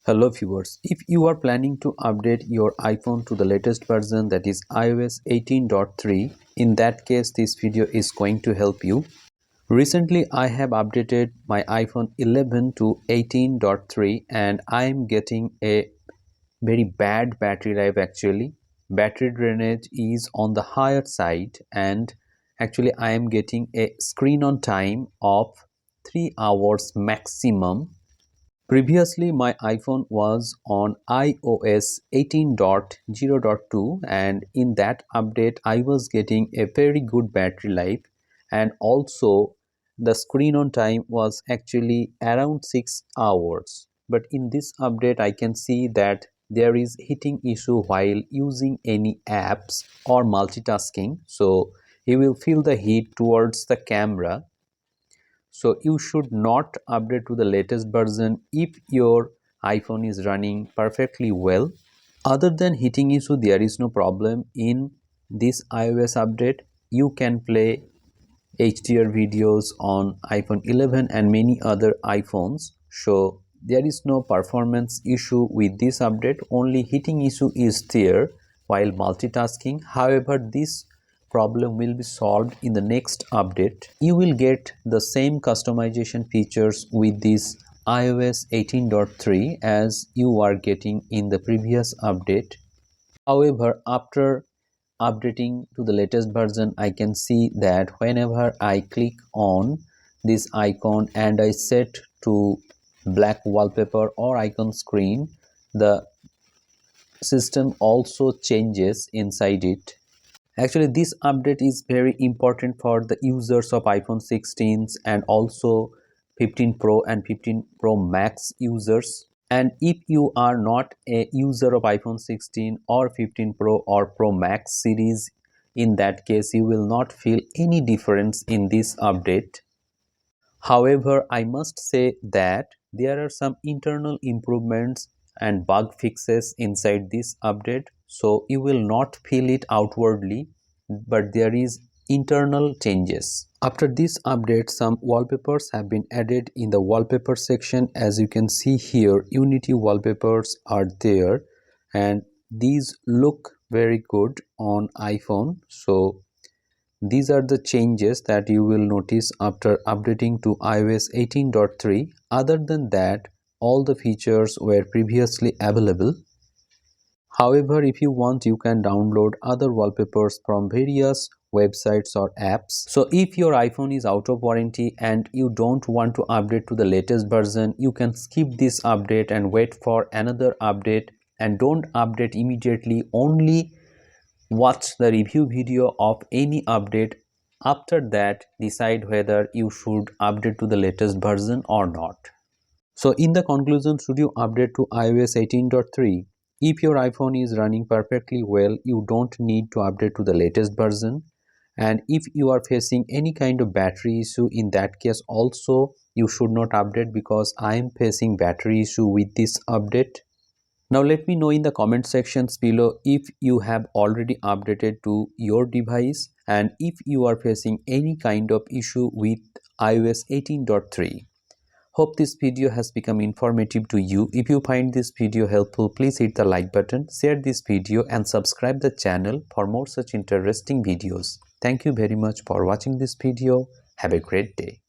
Hello viewers, if you are planning to update your iPhone to the latest version, that is iOS 18.3, in that case this video is going to help you. Recently I have updated my iPhone 11 to 18.3 and I am getting a very bad battery life actually. Battery drainage is on the higher side and actually I am getting a screen on time of 3 hours maximum. Previously, my iPhone was on iOS 18.0.2 and in that update, I was getting a very good battery life and also the screen on time was actually around 6 hours. But in this update, I can see that there is heating issue while using any apps or multitasking. So you will feel the heat towards the camera, so you should not update to the latest version if your iPhone is running perfectly well. Other than heating issue, there is no problem in this iOS update. You can play HDR videos on iPhone 11 and many other iPhones. So there is no performance issue with this update. Only heating issue is there while multitasking. However, this problem will be solved in the next update. You will get the same customization features with this iOS 18.3 as you are getting in the previous update. However, after updating to the latest version, I can see that whenever I click on this icon and I set to black wallpaper or icon screen, the system also changes inside it. Actually, this update is very important for the users of iPhone 16s and also 15 Pro and 15 Pro Max users. And if you are not a user of iPhone 16 or 15 Pro or Pro Max series, in that case you will not feel any difference in this update. However, I must say that there are some internal improvements and bug fixes inside this update, so you will not feel it outwardly, but there is internal changes. After this update, some wallpapers have been added in the wallpaper section. As you can see here, Unity wallpapers are there and these look very good on iPhone. So these are the changes that you will notice after updating to iOS 18.3. Other than that, all the features were previously available. However, if you want, you can download other wallpapers from various websites or apps. So if your iPhone is out of warranty and you don't want to update to the latest version, you can skip this update and wait for another update, and don't update immediately. Only watch the review video of any update. After that, decide whether you should update to the latest version or not. So in the conclusion, should you update to iOS 18.3? If your iPhone is running perfectly well, you don't need to update to the latest version. And if you are facing any kind of battery issue, in that case also you should not update, because I am facing battery issue with this update. Now let me know in the comment sections below if you have already updated to your device and if you are facing any kind of issue with iOS 18.3. Hope this video has become informative to you. If you find this video helpful, please hit the like button, share this video and subscribe the channel for more such interesting videos. Thank you very much for watching this video. Have a great day.